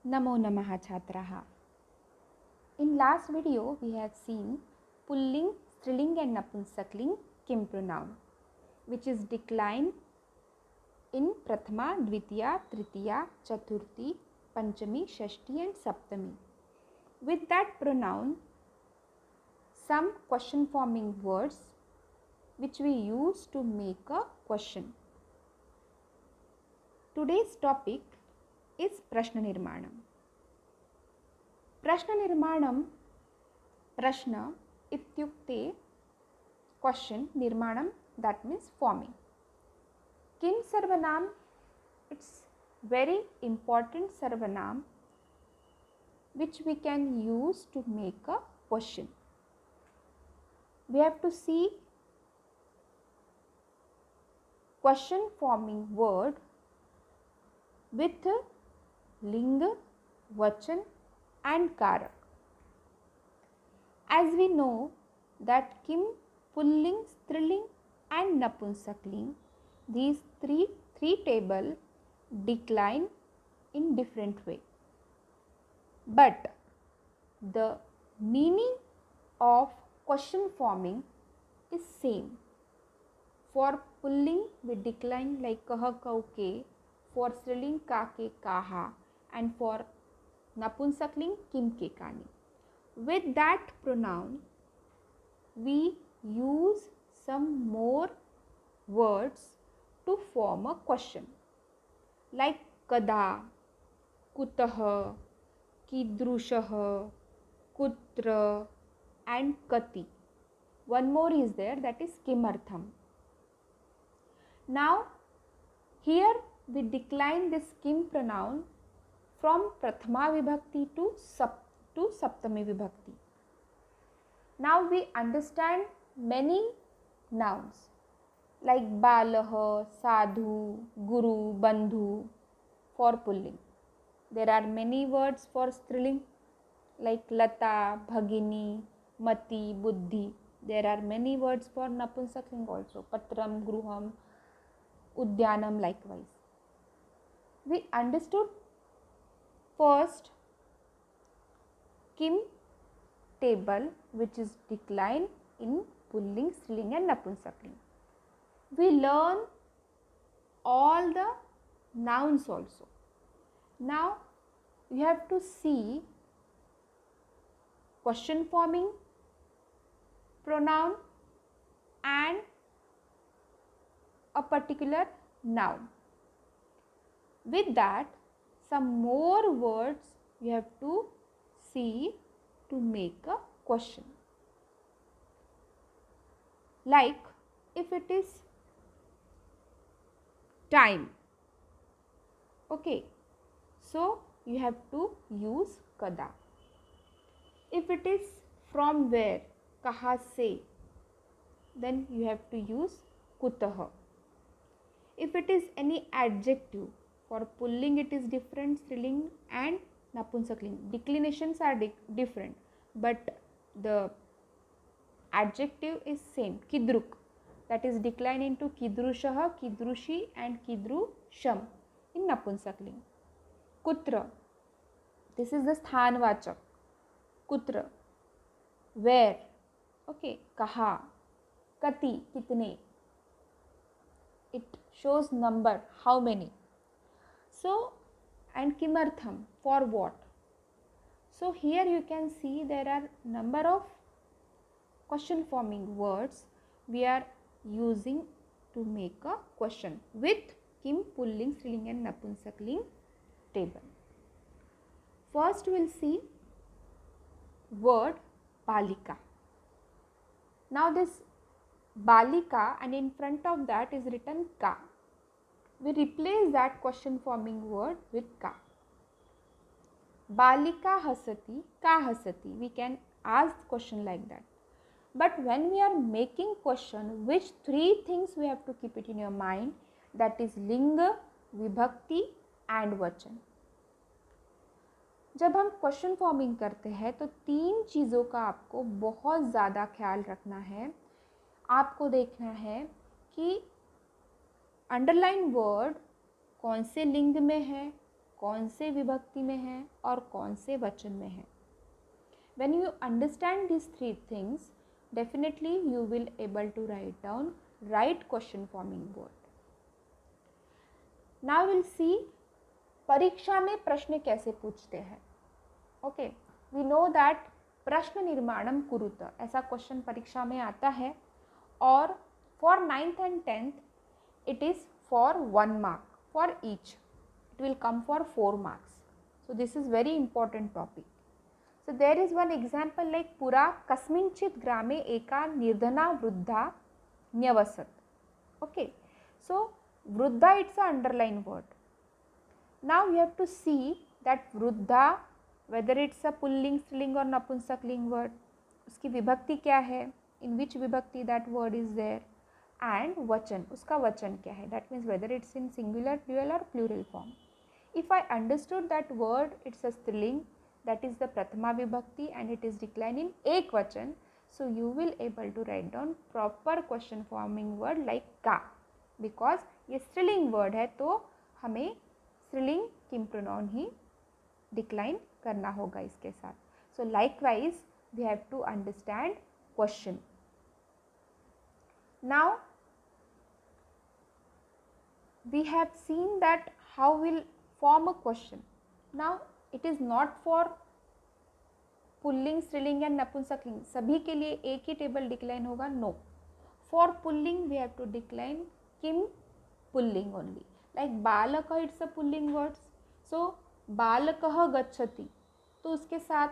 Namo Namaha Chhatraha. In last video we have seen pulling, striling and napunsakling kim pronoun which is decline in Prathama, Dvitiya, Tritiya, Chaturthi, Panchami, Shashti and Saptami. With that pronoun, some question forming words which we use to make a question. Today's topic is Prashna Nirmanam. Prashna Nirmanam, Prashna ityukte question, Nirmanam that means forming. Kim Sarvanam, it's very important Sarvanam which we can use to make a question. We have to see question forming word with Linga, Vachan and Karak. As we know that Kim, Pulling, Striling and Napunsakling, these three table decline in different way. But the meaning of question forming is same. For pulling we decline like kaha, kau, ke. For striling ka, ke, kaha. And for napunsakling kim, ke, kani. With that pronoun we use some more words to form a question like kada, kutah, kidrushah, kutra and kati. One more is there, that is kimartham. Now here we decline this kim pronoun from prathama vibhakti to saptami vibhakti. Now we understand many nouns like balah, sadhu, guru, bandhu for pulling. There are many words for striling like lata, bhagini, mati, buddhi. There are many words for napunsakling also, patram, gruham, udyanam likewise. We understood first kim table which is decline in pulling, striling and napunsakling. We learn all the nouns also. Now you have to see question forming pronoun and a particular noun. With that, some more words you have to see to make a question. Like if it is time, okay, so you have to use kada. If it is from where, kaha se, then you have to use kutah. If it is any adjective, for pulling it is different, striling and napunsakling. Declinations are different, but the adjective is same, kidruk. That is decline into kidrushah, kidrushi and kidrusham in napunsakling. Kutra, this is the sthanvachak. Kutra, where, okay, kaha, kati, kitne. It shows number, how many. So, and kimartham, for what. So here you can see there are number of question forming words we are using to make a question with kim, pulling, striling and napunsakling table. First we will see word balika. Now this balika and in front of that is written ka. We replace that question forming word with ka. Balika hasati, ka hasati. We can ask question like that. But when we are making question, which three things we have to keep it in your mind, that is linga, vibhakti and vachan. जब हम question forming करते हैं तो तीन चीज़ों का आपको बहुत ज़्यादा ख्याल रखना है. आपको देखना है कि अंडरलाइन वर्ड कौन से लिंग में है, कौन से विभक्ति में है और कौन से वचन में है. When you understand these three things, definitely you will able to write down right question forming word. Now we'll see परीक्षा में प्रश्न कैसे पूछते हैं. Okay, we know that प्रश्न निर्माणम कुरुत ऐसा क्वेश्चन परीक्षा में आता है और for 9th and 10th it is for 1 mark for each. It will come for 4 marks. So this is very important topic. So there is one example like पुरा कस्मिंचित ग्रामे एका निर्धना वृद्धा न्यवसत. Okay, so वृद्धा it's a underline word. Now you have to see that वृद्धा whether it's a pulling स्त्रीलिंग और नपुंसकलिंग word, उसकी विभक्ति क्या है, in which विभक्ति that word is there, and वचन, उसका वचन क्या है, that means whether it's in singular, dual or plural form. If I understood that word it's a स्त्रीलिंग, that is the prathama vibhakti and it is declined in ekvachan, so you will able to write down proper question forming word like ka, because ये स्त्रीलिंग word है तो हमें स्त्रीलिंग किम pronoun ही decline करना होगा इसके साथ. So likewise we have to understand question. Now we have seen that how we'll form a question. Now it is not for पुल्लिंग स्त्रीलिंग या नपुंसकलिंग सभी के लिए एक ही टेबल डिक्लाइन होगा. नो, फॉर पुल्लिंग वी हैव टू डिक्लाइन किम पुल्लिंग ओनली. लाइक बालक इट्स अ पुल्लिंग वर्ड्स, सो बालकः गच्छति, तो उसके साथ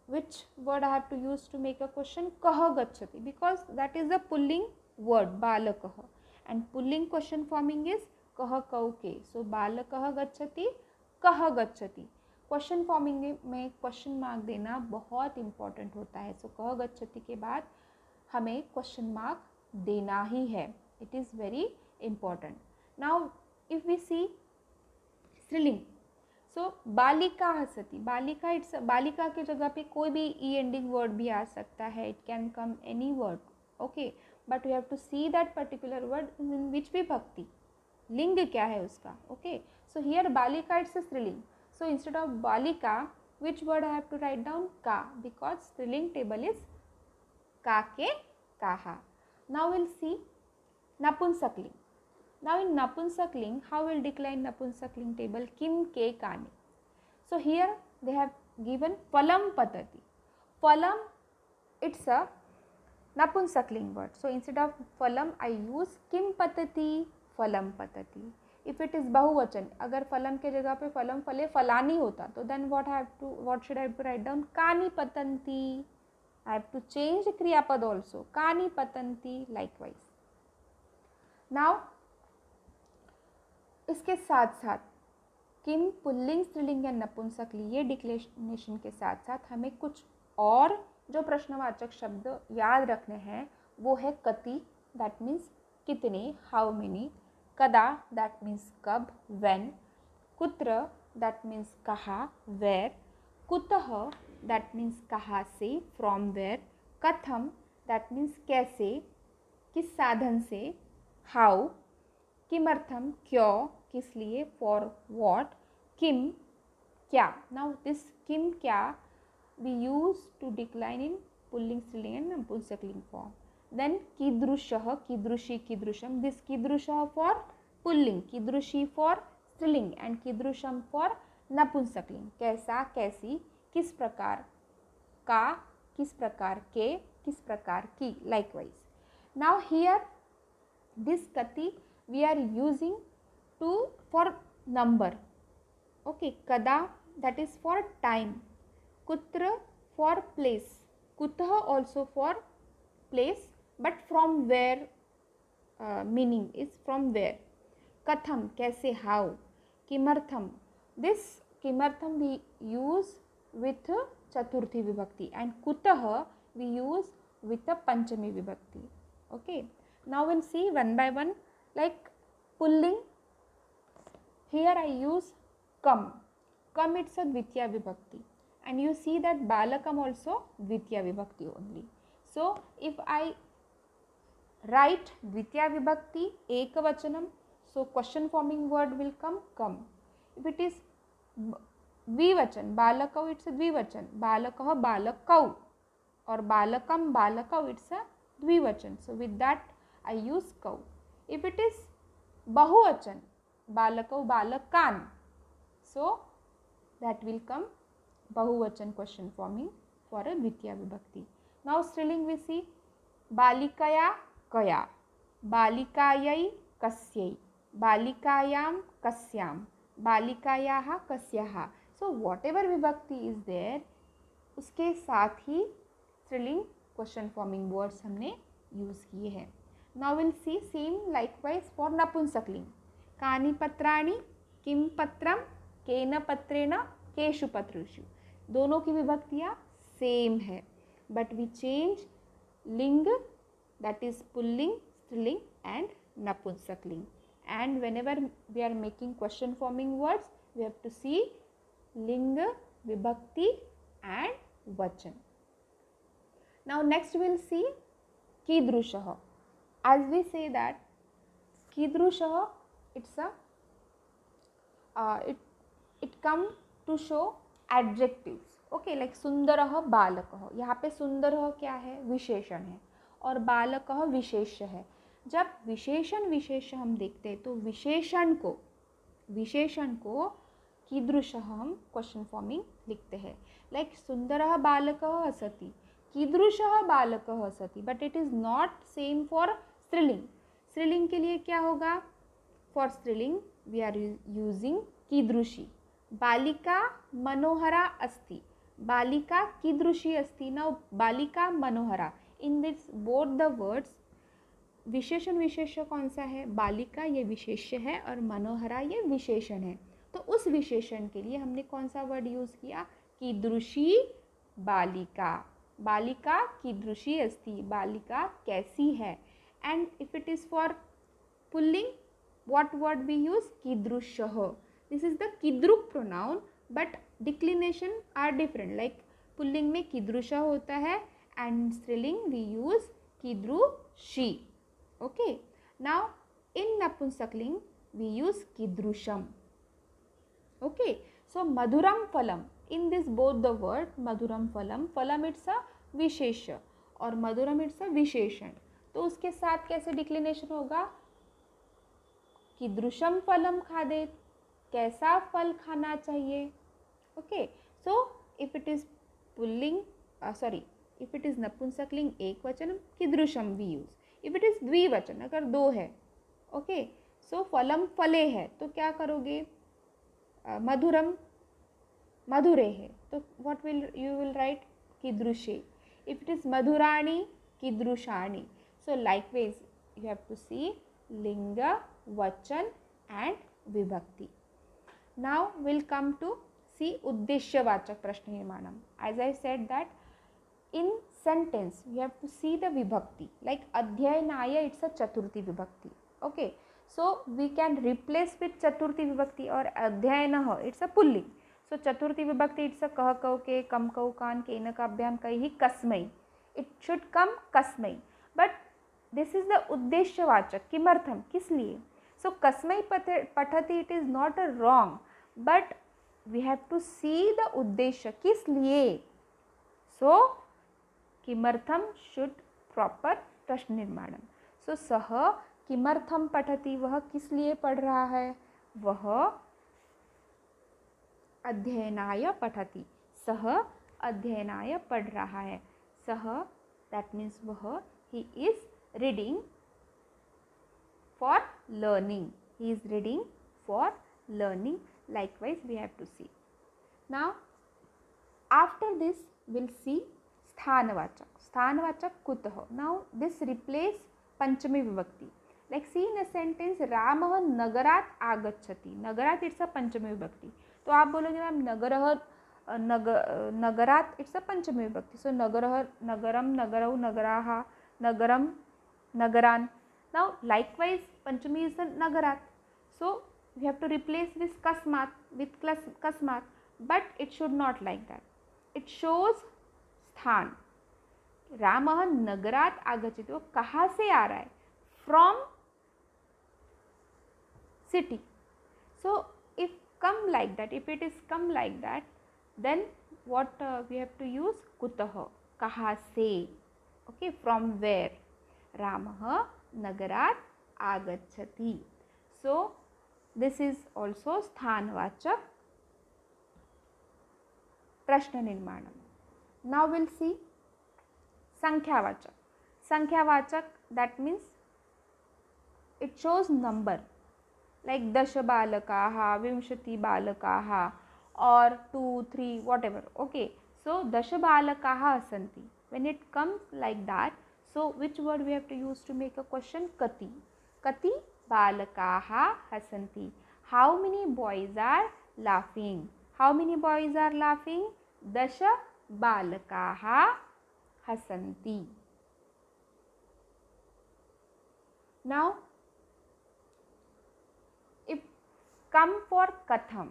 which word I have to use to make a question, कः गच्छति, because that is a pulling word बालकः, and pulling question forming is कः कौ के. so बालकः गच्छति, कः गच्छति. क्वेश्चन फॉर्मिंग में क्वेश्चन मार्क देना बहुत इंपॉर्टेंट होता है. सो कः गच्छति के बाद हमें क्वेश्चन मार्क देना ही है. It is very important. Now if we see स्त्रीलिंग, सो बालिका हसती, बालिका इट्स, बालिका के जगह पे कोई भी ई एंडिंग वर्ड भी आ सकता है. It can come any word. Okay, but we have to see that particular word in which विभक्ति, लिंग क्या है उसका. ओके, सो हियर बालिका इट्स अ स्त्रीलिंग. So instead of balika, which word I have to write down? Ka, because स्त्रीलिंग table is ka ke kaha. Now we'll see napunsakling. Now in napunsakling, how we'll decline napunsakling table? Kim ke kani. So here they have given phalam patati. Phalam it's a napunsakling word. So instead of phalam I use kim patati, phalam patati. If it is बहुवचन, अगर फलम के जगह पे फलम फले फलानी होता तो then what should I have to write down? कानी पतंती. I have to change क्रियापद also. कानी पतंती likewise. Now इसके साथ साथ किम पुल्लिंग स्त्रीलिंग या नपुंसकलिंग ये डिक्लेनेशन के साथ साथ हमें कुछ और जो प्रश्नवाचक शब्द याद रखने हैं वो है कति, दैट मीन्स कितने, हाउ मेनी, कदा that means कब, when, कुत्र that means कहाँ, where, कुतः that means कहाँ से, from where, कथम that means कैसे, किस साधन से, how, किमर्थम क्यों, किस लिए, for what, किम क्या. Now this किम क्या we use to decline in pulling स्त्रीलिंग and नपुंसकलिंग form. Then कीदृशः, कीदृशी, कीदृशम. This कीदृशः for पुल्लिंग, कीदृशी for स्त्रीलिंग and कीदृशम for नपुंसकलिंग. कैसा, कैसी, किस प्रकार का, किस प्रकार के, किस प्रकार की. Likewise. Now here this kati we are using to for number. Okay, kada that is for time, kutra for place, kutah also for place but from where, meaning is from where. Katham कैसे, how. किमर्थम, this किमर्थम we use with chaturthi vibhakti and kutah we use with a panchami vibhakti. Okay, now we'll see one by one. Like pulling, here I use kam. Kam it's a dvitiya vibhakti and you see that balakam also dvitiya vibhakti only. So if I write dvitiya vibhakti ekavachanam, so question forming word will come kam. If it is द्विवचन, बालकौ it's द्विवचन, बालकः बालकौ, or balakam balakau, it's a dvivachan. So with that I use kau. If it is bahuvachan, balakau balakan, so that will come bahuvachan question forming for a dvitiya vibhakti. Now striling we see balikaya kaya, balikayai kasyai, balikayam kasyam, balikayaha kasyaha. So whatever vibhakti is there, उसके साथ ही स्त्रीलिंग question forming words हमने use किए हैं. Now will see same likewise for नपुंसकलिंग. कानि पत्राणि, किम पत्रम, केन पत्रेण, केषु पत्रेषु. दोनों की विभक्तियाँ सेम है, बट वी चेंज लिंग, दैट इज पुल्लिंग, स्त्रीलिंग एंड नपुंसकलिंग. And whenever we are making question forming words, we have to see लिंग, विभक्ति and vachan. Now next we will see kidrushah. As we say that kidrushah, it's a it come to show adjectives. Okay, like sundarah balakah. यहाँ पे सुंदरः क्या है, विशेषण है, और बालकः विशेष्य है. जब विशेषण विशेष्य हम देखते हैं तो विशेषण को कीदृशः हम क्वेश्चन फॉर्मिंग लिखते हैं. लाइक सुंदरः बालकः हसति, कीदृशः बालकः हसति, but it is not same for स्त्रीलिंग. स्त्रीलिंग के लिए क्या होगा, फॉर स्त्रीलिंग वी आर यूजिंग कीदृशी. बालिका मनोहरा अस्ति, बालिका कीदृशी अस्ति. नाउ बालिका मनोहरा, in this both the words विशेषण विशेष्य कौन सा है, बालिका ये विशेष्य है और मनोहरा ये विशेषण है. तो उस विशेषण के लिए हमने कौन सा वर्ड यूज़ किया, कीदृशी बालिका. बालिका कीदृशी अस्ति, बालिका कैसी है. And if it is for पुल्लिंग, व्हाट वर्ड वी यूज, कीदृशः. दिस इज द कीदृक pronoun, but declination are different. Like पुल्लिंग में कीदृशः होता है एंड स्त्रीलिंग वी यूज कीदृशी. ओके, नाउ इन नपुंसकलिंग वी यूज कीदृशम. Okay, so madhuram phalam, in this both the word madhuram phalam, phalam it's a विशेष्य और मधुरम it's a विशेषण. तो उसके साथ कैसे डिक्लिनेशन होगा, कीदृशम फलम खादेत, कैसा फल खाना चाहिए. Okay, so if it is पुल्लिंग, इफ इट इज नपुंसकलिंग एक वचन, कीदृशम we use. If it is द्विवचन, अगर दो है, ओके, सो फलम फले है, तो क्या करोगे, मधुरम मधुरे है, तो what will you will write, कीदृशे. इफ इट इज मधुराणी, कीदृशाणी. So likewise you have to see लिंग, वचन एंड विभक्ति. Now will come to see उद्देश्यवाचक प्रश्न निर्माणम. As I said that in sentence you have to see the vibhakti, like adhyayanaya it's a chaturthi vibhakti. Okay, so we can replace with chaturthi vibhakti, or adhyayanah it's a pulling. So chaturthi vibhakti it's a kah kau ke, kam kau kan, kena kabhyam kaihi, kasmai. It should come kasmai, but this is the uddeshyavachak, kimartham, kis liye. So kasmai pathati it is not a wrong, but we have to see the uddeshya, kis liye. So किमर्थम should proper प्रश्न निर्माणम. सो सह किमर्थम पठति, वह किस लिए पढ़ रहा है, वह अध्ययनाय पठति, सह अध्ययनाय पढ़ रहा है. सह दैट मीन्स वह, he is reading for learning, he is reading for learning. Likewise we have to see. Now after this will see स्थानवाचक. स्थानवाचक कुतः. नाउ दिस रिप्लेस पंचमी विभक्ति. Like C in a sentence, रामः नगरात् आगच्छति. नगरात् इट्स अ पंचमी विभक्ति. तो आप बोलोगे मैम नगरः नगरात् इट्स अ पंचमी विभक्ति. सो नगरः नगरम, नगरौ नगराः, नगरम नगरान. नाउ लाइकवाइज पंचमी इज नगरात्. So we have to replace this कस्मात् विथ कस्मात्, but it should not like that. It shows स्थान. रामः नगरात् आगच्छति, वो कहाँ से आ रहा है, from city. So if come like that, if it is come like that, then what we have to use? Kutah, kaha se. Okay, from where? Ramah nagarat agachati. So this is also sthanvachak prashna nirmanam. Now we'll see Sankhya Vachak, that means it shows number, like Dasha Balakaha, Vimshati Balakaha, or 2, 3, whatever. Okay, so Dasha Balakaha asanti. When it comes like that, so which word we have to use to make a question? Kati. Kati Balakaha hasanti. How many boys are laughing? How many boys are laughing? Dasha Balakaha hasanti. Now, if come for katham,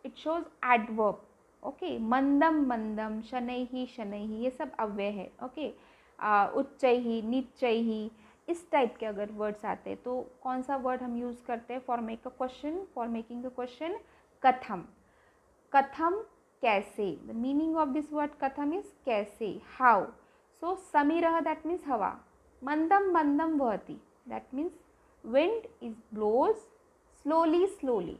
it shows adverb. Okay, mandam mandam, shanaihi shanaihi, ये सब अव्यय है. Okay, उच्चैहि निच्चैहि, इस type के अगर words आते हैं तो कौन सा वर्ड हम यूज़ करते हैं for make a question, for making a question? कथम. कथम कैसे. The meaning of this word कथम इज कैसे, हाउ. सो समीरह, दैट मीन्स हवा. मंदम मंदम वहति, that means wind is blows slowly.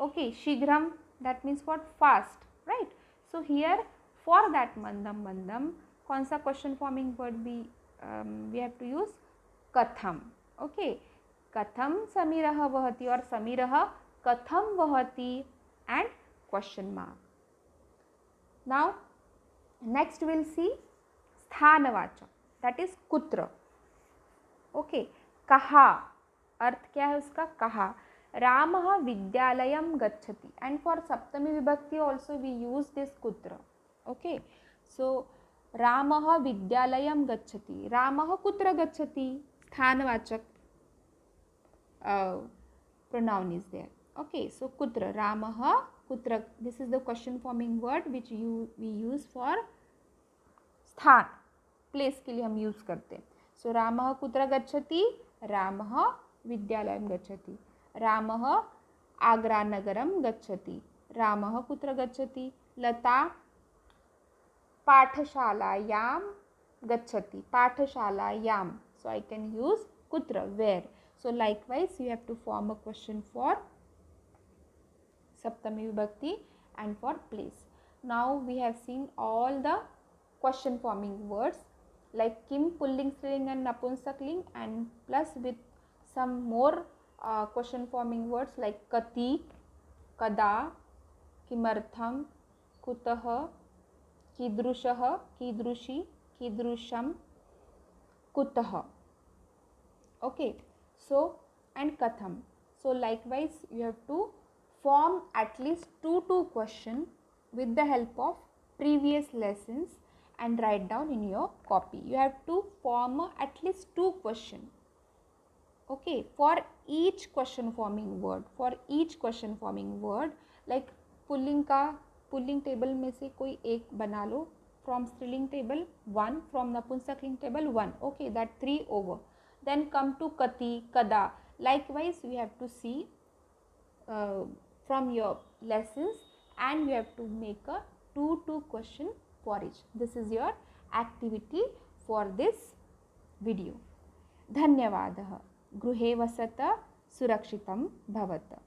Okay, shigram, that means what? Fast, right? So here for that mandam kaun sa question forming word we have to use? Katham. Okay, katham samirah vahati or samirah katham vahati and question mark. Now next we'll see sthanavachak, that is kutra. Okay, कहा, अर्थ क्या है उसका? कहा. रामः विद्यालयम गच्छति, and for सप्तमी विभक्ति also we use this कुत्र. Okay, सो रामः विद्यालयम गच्छति. रामः कुत्र गच्छति? स्थानवाचक pronoun is there. Okay, so kutra, ramah kutra, this is the question forming word which we use for स्थान, प्लेस के लिए हम यूज करते हैं. सो रामः कुत्र गच्छति? रामः विद्यालयं गच्छति. रामः आग्रानगरं गच्छति. रामः कुत्र गच्छति? लता पाठशालायां गच्छति. पाठशालायां. So I can use kutra, where. So likewise you have to form a question for Saptami Vibhakti and for place. Now we have seen all the question forming words like kim, pulling string and napunsakling, and plus with some more question forming words like kati, kada, kimartham, kutah, kidrushah, kidrushi, kidrusham, kutah. Okay, so and katham. So likewise you have to form at least two questions with the help of previous lessons and write down in your copy. You have to form at least 2 questions. Okay, for each question forming word, like pulling का pulling table में से कोई एक बना लो. From स्त्रीलिंग table 1, from नपुंसकलिंग table 1. Okay, that 3 over. Then come to kati, kada. Likewise we have to see from your lessons, and you have to make a 2 question for each. This is your activity for this video. धन्यवादः. गृहे वसत, सुरक्षितं भवत.